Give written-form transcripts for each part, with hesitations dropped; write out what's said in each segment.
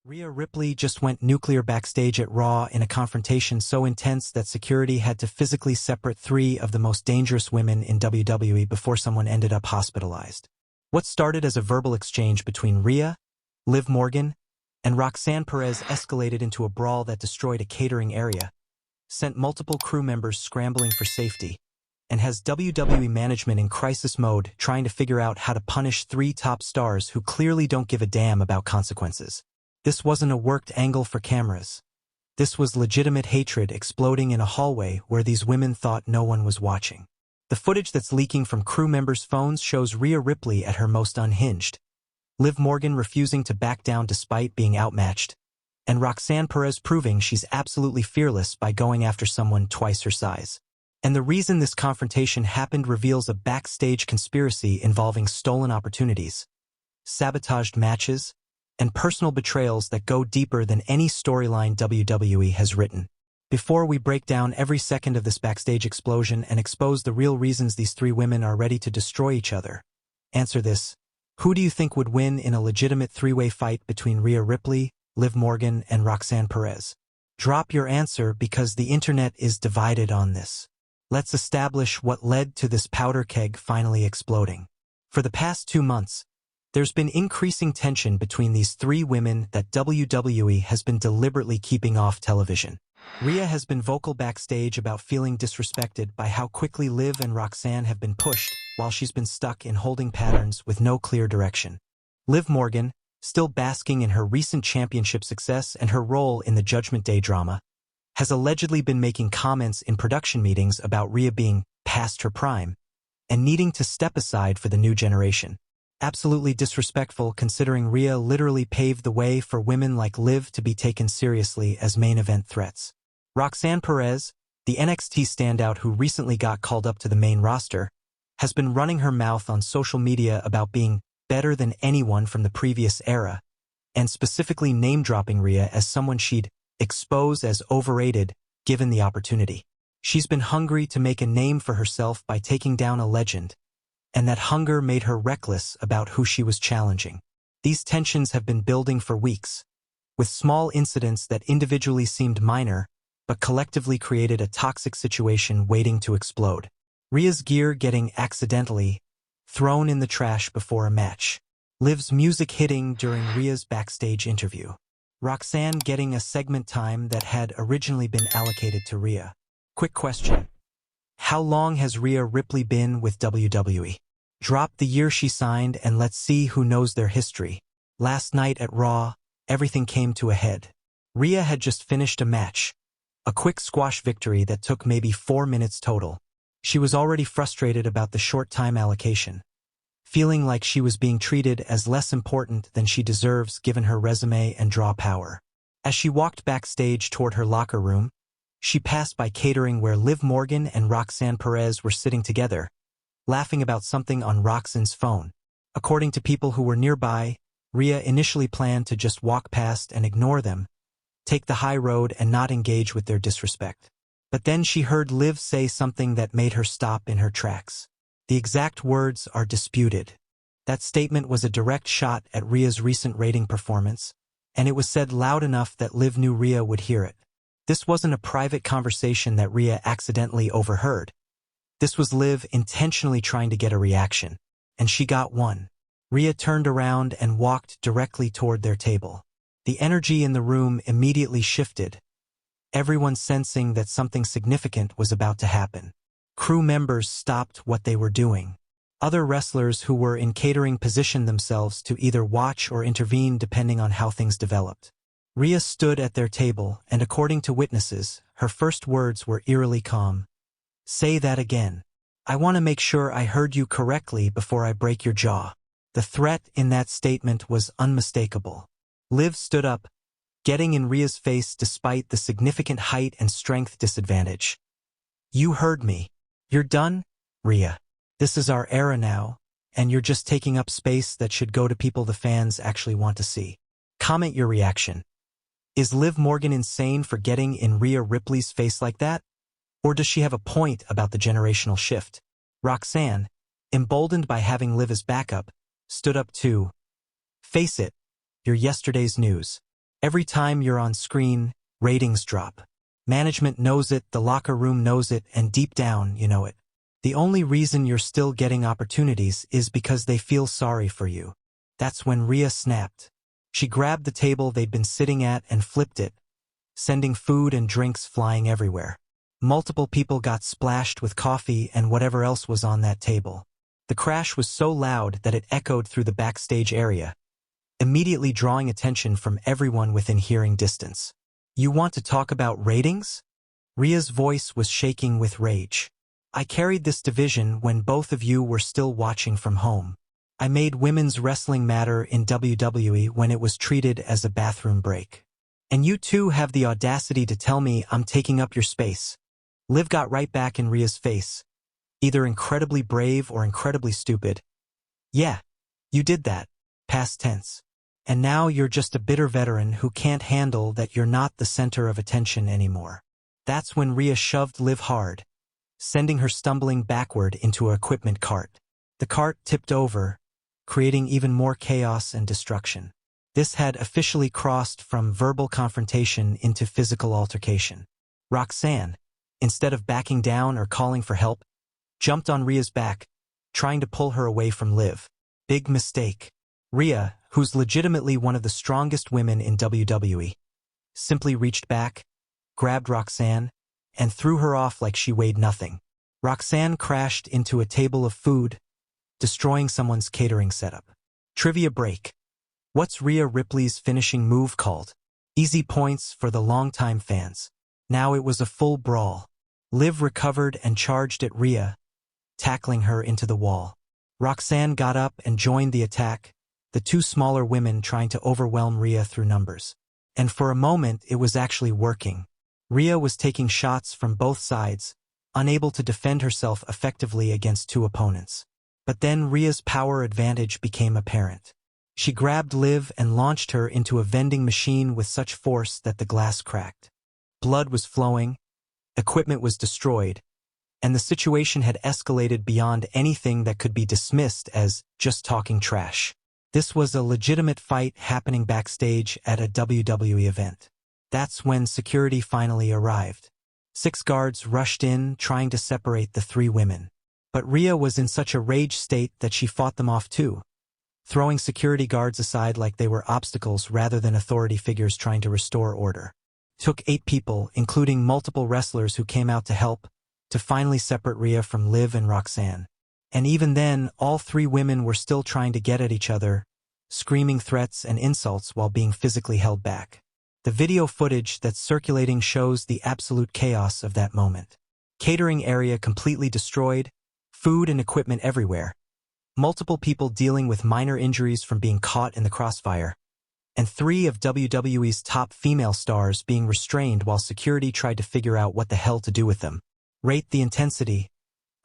Rhea Ripley just went nuclear backstage at Raw in a confrontation so intense that security had to physically separate three of the most dangerous women in WWE before someone ended up hospitalized. What started as a verbal exchange between Rhea, Liv Morgan, and Roxanne Perez escalated into a brawl that destroyed a catering area, sent multiple crew members scrambling for safety, and has WWE management in crisis mode trying to figure out how to punish three top stars who clearly don't give a damn about consequences. This wasn't a worked angle for cameras. This was legitimate hatred exploding in a hallway where these women thought no one was watching. The footage that's leaking from crew members' phones shows Rhea Ripley at her most unhinged, Liv Morgan refusing to back down despite being outmatched, and Roxanne Perez proving she's absolutely fearless by going after someone twice her size. And the reason this confrontation happened reveals a backstage conspiracy involving stolen opportunities, sabotaged matches, and personal betrayals that go deeper than any storyline WWE has written. Before we break down every second of this backstage explosion and expose the real reasons these three women are ready to destroy each other, answer this. Who do you think would win in a legitimate three-way fight between Rhea Ripley, Liv Morgan, and Roxanne Perez? Drop your answer because the internet is divided on this. Let's establish what led to this powder keg finally exploding. For the past 2 months, there's been increasing tension between these three women that WWE has been deliberately keeping off television. Rhea has been vocal backstage about feeling disrespected by how quickly Liv and Roxanne have been pushed, while she's been stuck in holding patterns with no clear direction. Liv Morgan, still basking in her recent championship success and her role in the Judgment Day drama, has allegedly been making comments in production meetings about Rhea being past her prime and needing to step aside for the new generation. Absolutely disrespectful considering Rhea literally paved the way for women like Liv to be taken seriously as main event threats. Roxanne Perez, the NXT standout who recently got called up to the main roster, has been running her mouth on social media about being better than anyone from the previous era, and specifically name-dropping Rhea as someone she'd expose as overrated given the opportunity. She's been hungry to make a name for herself by taking down a legend, and that hunger made her reckless about who she was challenging. These tensions have been building for weeks, with small incidents that individually seemed minor, but collectively created a toxic situation waiting to explode. Rhea's gear getting accidentally thrown in the trash before a match. Liv's music hitting during Rhea's backstage interview. Roxanne getting a segment time that had originally been allocated to Rhea. Quick question. How long has Rhea Ripley been with WWE? Drop the year she signed and let's see who knows their history. Last night at Raw, everything came to a head. Rhea had just finished a match, a quick squash victory that took maybe 4 minutes total. She was already frustrated about the short time allocation, feeling like she was being treated as less important than she deserves given her resume and draw power. As she walked backstage toward her locker room, she passed by catering where Liv Morgan and Roxanne Perez were sitting together, laughing about something on Roxanne's phone. According to people who were nearby, Rhea initially planned to just walk past and ignore them, take the high road and not engage with their disrespect. But then she heard Liv say something that made her stop in her tracks. The exact words are disputed. That statement was a direct shot at Rhea's recent rating performance, and it was said loud enough that Liv knew Rhea would hear it. This wasn't a private conversation that Rhea accidentally overheard. This was Liv intentionally trying to get a reaction, and she got one. Rhea turned around and walked directly toward their table. The energy in the room immediately shifted, everyone sensing that something significant was about to happen. Crew members stopped what they were doing. Other wrestlers who were in catering positioned themselves to either watch or intervene depending on how things developed. Rhea stood at their table, and according to witnesses, her first words were eerily calm. "Say that again. I want to make sure I heard you correctly before I break your jaw." The threat in that statement was unmistakable. Liv stood up, getting in Rhea's face despite the significant height and strength disadvantage. "You heard me. You're done, Rhea. This is our era now, and you're just taking up space that should go to people the fans actually want to see. Comment your reaction. Is Liv Morgan insane for getting in Rhea Ripley's face like that? Or does she have a point about the generational shift?" Roxanne, emboldened by having Liv as backup, stood up too. "Face it, you're yesterday's news. Every time you're on screen, ratings drop. Management knows it, the locker room knows it, and deep down, you know it. The only reason you're still getting opportunities is because they feel sorry for you. That's when Rhea snapped. She grabbed the table they'd been sitting at and flipped it, sending food and drinks flying everywhere. Multiple people got splashed with coffee and whatever else was on that table. The crash was so loud that it echoed through the backstage area, immediately drawing attention from everyone within hearing distance. You want to talk about ratings? Rhea's voice was shaking with rage. I carried this division when both of you were still watching from home. I made women's wrestling matter in WWE when it was treated as a bathroom break. And you two have the audacity to tell me I'm taking up your space. Liv got right back in Rhea's face. Either incredibly brave or incredibly stupid. Yeah, you did that. Past tense. And now you're just a bitter veteran who can't handle that you're not the center of attention anymore. That's when Rhea shoved Liv hard, sending her stumbling backward into an equipment cart. The cart tipped over, creating even more chaos and destruction. This had officially crossed from verbal confrontation into physical altercation. Roxanne, instead of backing down or calling for help, jumped on Rhea's back, trying to pull her away from Liv. Big mistake. Rhea, who's legitimately one of the strongest women in WWE, simply reached back, grabbed Roxanne, and threw her off like she weighed nothing. Roxanne crashed into a table of food, destroying someone's catering setup. Trivia break. What's Rhea Ripley's finishing move called? Easy points for the longtime fans. Now it was a full brawl. Liv recovered and charged at Rhea, tackling her into the wall. Roxanne got up and joined the attack, the two smaller women trying to overwhelm Rhea through numbers. And for a moment, it was actually working. Rhea was taking shots from both sides, unable to defend herself effectively against two opponents. But then Rhea's power advantage became apparent. She grabbed Liv and launched her into a vending machine with such force that the glass cracked. Blood was flowing, equipment was destroyed, and the situation had escalated beyond anything that could be dismissed as just talking trash. This was a legitimate fight happening backstage at a WWE event. That's when security finally arrived. 6 guards rushed in, trying to separate the 3 women. But Rhea was in such a rage state that she fought them off too, throwing security guards aside like they were obstacles rather than authority figures trying to restore order. It took 8 people, including multiple wrestlers who came out to help, to finally separate Rhea from Liv and Roxanne. And even then, all 3 women were still trying to get at each other, screaming threats and insults while being physically held back. The video footage that's circulating shows the absolute chaos of that moment. Catering area completely destroyed, food and equipment everywhere, multiple people dealing with minor injuries from being caught in the crossfire, and 3 of WWE's top female stars being restrained while security tried to figure out what the hell to do with them. Rate the intensity.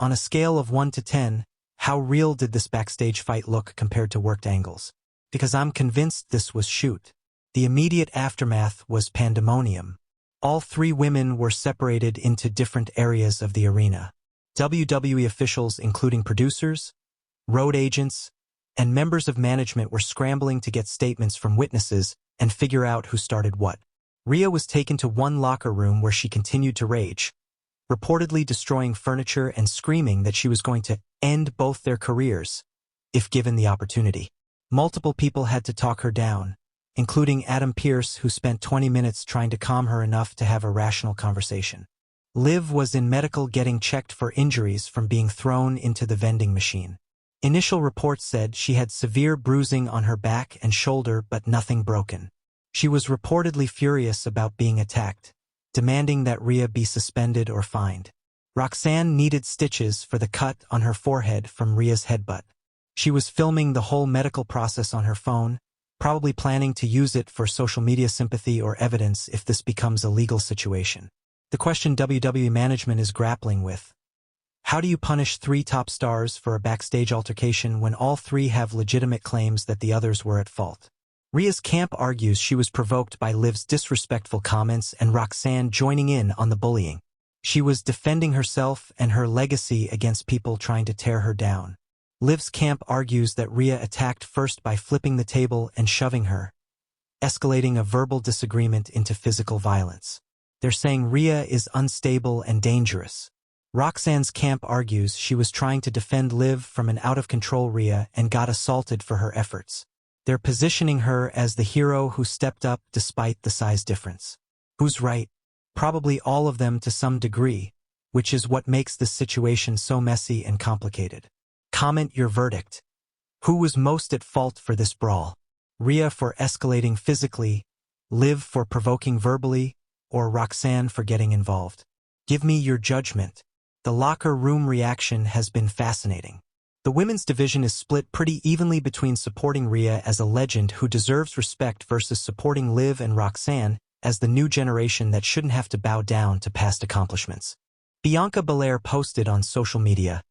On a scale of 1 to 10, how real did this backstage fight look compared to worked angles? Because I'm convinced this was shoot. The immediate aftermath was pandemonium. All 3 women were separated into different areas of the arena. WWE officials, including producers, road agents, and members of management were scrambling to get statements from witnesses and figure out who started what. Rhea was taken to one locker room where she continued to rage, reportedly destroying furniture and screaming that she was going to end both their careers, if given the opportunity. Multiple people had to talk her down, including Adam Pearce, who spent 20 minutes trying to calm her enough to have a rational conversation. Liv was in medical getting checked for injuries from being thrown into the vending machine. Initial reports said she had severe bruising on her back and shoulder but nothing broken. She was reportedly furious about being attacked, demanding that Rhea be suspended or fined. Roxanne needed stitches for the cut on her forehead from Rhea's headbutt. She was filming the whole medical process on her phone, probably planning to use it for social media sympathy or evidence if this becomes a legal situation. The question WWE management is grappling with: how do you punish 3 top stars for a backstage altercation when all 3 have legitimate claims that the others were at fault? Rhea's camp argues she was provoked by Liv's disrespectful comments and Roxanne joining in on the bullying. She was defending herself and her legacy against people trying to tear her down. Liv's camp argues that Rhea attacked first by flipping the table and shoving her, escalating a verbal disagreement into physical violence. They're saying Rhea is unstable and dangerous. Roxanne's camp argues she was trying to defend Liv from an out-of-control Rhea and got assaulted for her efforts. They're positioning her as the hero who stepped up despite the size difference. Who's right? Probably all of them to some degree, which is what makes this situation so messy and complicated. Comment your verdict. Who was most at fault for this brawl? Rhea for escalating physically, Liv for provoking verbally, or Roxanne for getting involved? Give me your judgment. The locker room reaction has been fascinating. The women's division is split pretty evenly between supporting Rhea as a legend who deserves respect versus supporting Liv and Roxanne as the new generation that shouldn't have to bow down to past accomplishments. Bianca Belair posted on social media,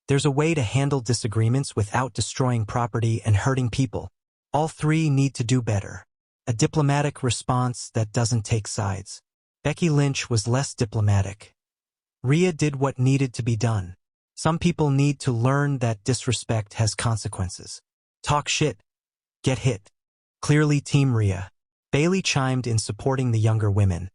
"There's a way to handle disagreements without destroying property and hurting people. All three need to do better. A diplomatic response that doesn't take sides." Becky Lynch was less diplomatic. Rhea did what needed to be done. Some people need to learn that disrespect has consequences. Talk shit. Get hit. Clearly Team Rhea. Bayley chimed in supporting the younger women.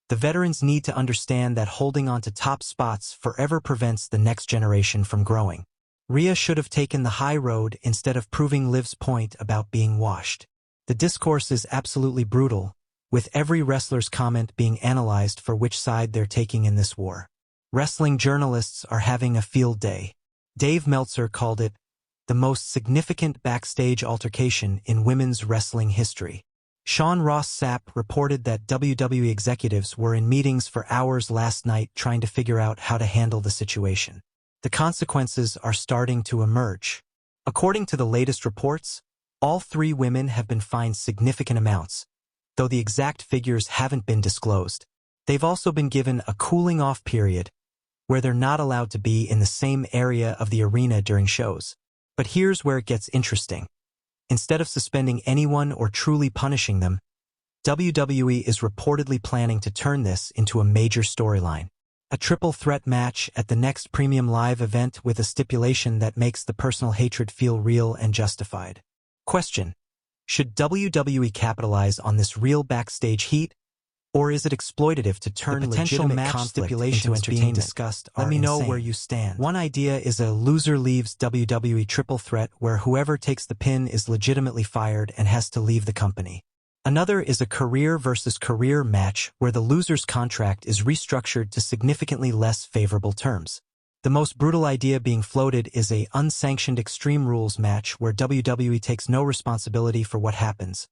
The veterans need to understand that holding on to top spots forever prevents the next generation from growing. Rhea should have taken the high road instead of proving Liv's point about being washed. The discourse is absolutely brutal, with every wrestler's comment being analyzed for which side they're taking in this war. Wrestling journalists are having a field day. Dave Meltzer called it the most significant backstage altercation in women's wrestling history. Sean Ross Sapp reported that WWE executives were in meetings for hours last night trying to figure out how to handle the situation. The consequences are starting to emerge. According to the latest reports, all three women have been fined significant amounts, though the exact figures haven't been disclosed. They've also been given a cooling-off period where they're not allowed to be in the same area of the arena during shows. But here's where it gets interesting. Instead of suspending anyone or truly punishing them, WWE is reportedly planning to turn this into a major storyline. A triple threat match at the next Premium Live event with a stipulation that makes the personal hatred feel real and justified. Question: should WWE capitalize on this real backstage heat? Or is it exploitative to turn potential match stipulations being discussed? Let me know where you stand. One idea is a loser leaves WWE triple threat where whoever takes the pin is legitimately fired and has to leave the company. Another is a career versus career match where the loser's contract is restructured to significantly less favorable terms. The most brutal idea being floated is a unsanctioned Extreme Rules match where WWE takes no responsibility for what happens,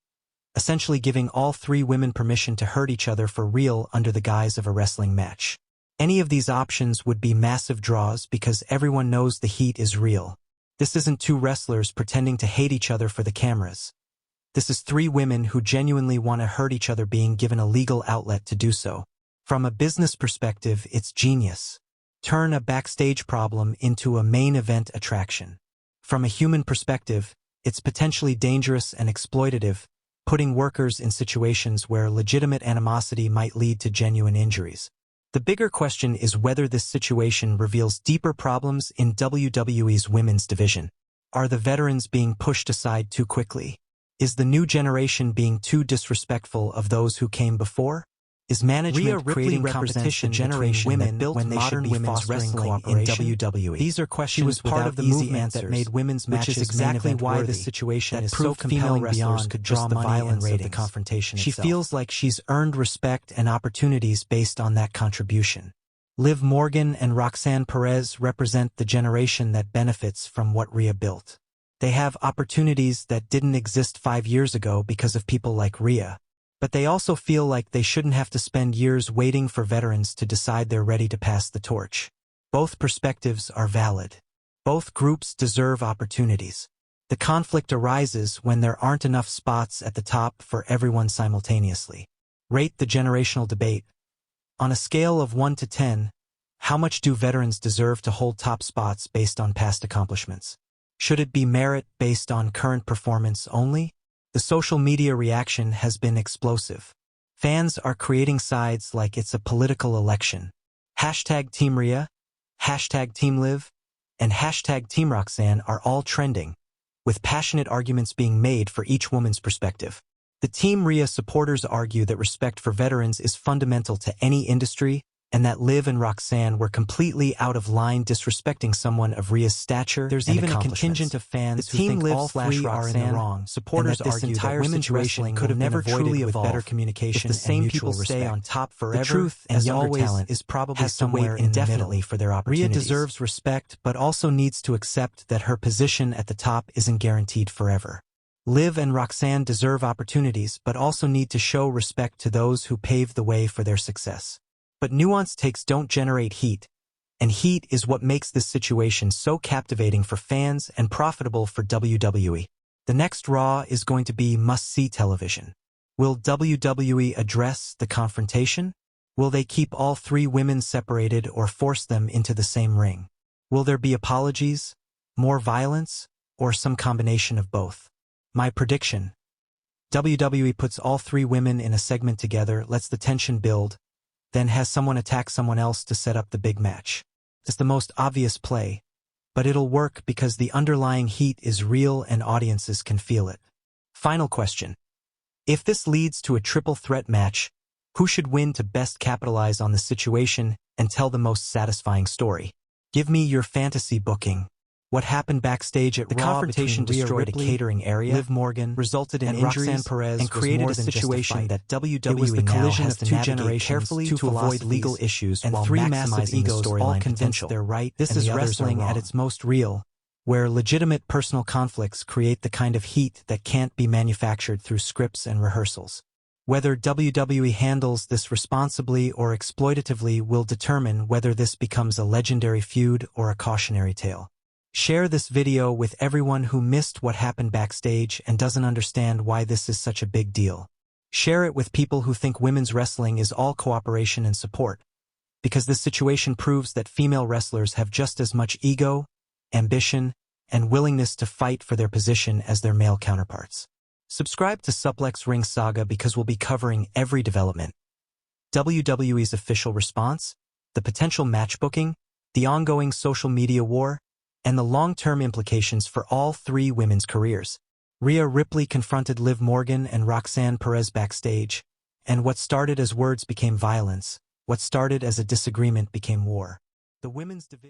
essentially giving all three women permission to hurt each other for real under the guise of a wrestling match. Any of these options would be massive draws because everyone knows the heat is real. This isn't two wrestlers pretending to hate each other for the cameras. This is three women who genuinely want to hurt each other being given a legal outlet to do so. From a business perspective, it's genius. Turn a backstage problem into a main event attraction. From a human perspective, it's potentially dangerous and exploitative, putting workers in situations where legitimate animosity might lead to genuine injuries. The bigger question is whether this situation reveals deeper problems in WWE's women's division. Are the veterans being pushed aside too quickly? Is the new generation being too disrespectful of those who came before? Is management creating competition generation women built when they should be fostering cooperation in WWE? These are questions part of the movement that made women's matches, which is exactly why this situation is so compelling beyond just the violence of the confrontation itself. She feels like she's earned respect and opportunities based on that contribution. Liv Morgan and Roxanne Perez represent the generation that benefits from what Rhea built. They have opportunities that didn't exist 5 years ago because of people like Rhea. But they also feel like they shouldn't have to spend years waiting for veterans to decide they're ready to pass the torch. Both perspectives are valid. Both groups deserve opportunities. The conflict arises when there aren't enough spots at the top for everyone simultaneously. Rate the generational debate. On a scale of 1 to 10, how much do veterans deserve to hold top spots based on past accomplishments? Should it be merit based on current performance only? The social media reaction has been explosive. Fans are creating sides like it's a political election. Hashtag Team Rhea, hashtag Team Liv, and hashtag Team Roxanne are all trending, with passionate arguments being made for each woman's perspective. The Team Rhea supporters argue that respect for veterans is fundamental to any industry, and that Liv and Roxanne were completely out of line disrespecting someone of Rhea's stature. There's even a contingent of fans who think all three are in the wrong. Supporters argue that women's wrestling could have never truly evolved better communication if the same people stay on top forever. The truth, as younger talent, is probably somewhere indefinitely for their opportunities. Rhea deserves respect, but also needs to accept that her position at the top isn't guaranteed forever. Liv and Roxanne deserve opportunities, but also need to show respect to those who paved the way for their success. But nuanced takes don't generate heat, and heat is what makes this situation so captivating for fans and profitable for WWE. The next Raw is going to be must-see television. Will WWE address the confrontation? Will they keep all three women separated or force them into the same ring? Will there be apologies, more violence, or some combination of both? My prediction: WWE puts all three women in a segment together, lets the tension build, then has someone attack someone else to set up the big match. It's the most obvious play, but it'll work because the underlying heat is real and audiences can feel it. Final question: if this leads to a triple threat match, who should win to best capitalize on the situation and tell the most satisfying story? Give me your fantasy booking. What happened backstage at Raw? The confrontation destroyed Ripley, a catering area, Liv Morgan, resulted in injuries, Roxanne Perez, and created a situation that WWE now has to navigate carefully to avoid legal issues, and three massive egos all convinced they're right. This is wrestling at its most real, where legitimate personal conflicts create the kind of heat that can't be manufactured through scripts and rehearsals. Whether WWE handles this responsibly or exploitatively will determine whether this becomes a legendary feud or a cautionary tale. Share this video with everyone who missed what happened backstage and doesn't understand why this is such a big deal. Share it with people who think women's wrestling is all cooperation and support, because this situation proves that female wrestlers have just as much ego, ambition, and willingness to fight for their position as their male counterparts. Subscribe to SUPLEX Ring Saga because we'll be covering every development: WWE's official response, the potential match booking, the ongoing social media war, and the long-term implications for all three women's careers. Rhea Ripley confronted Liv Morgan and Roxanne Perez backstage, and what started as words became violence. What started as a disagreement became war. The women's division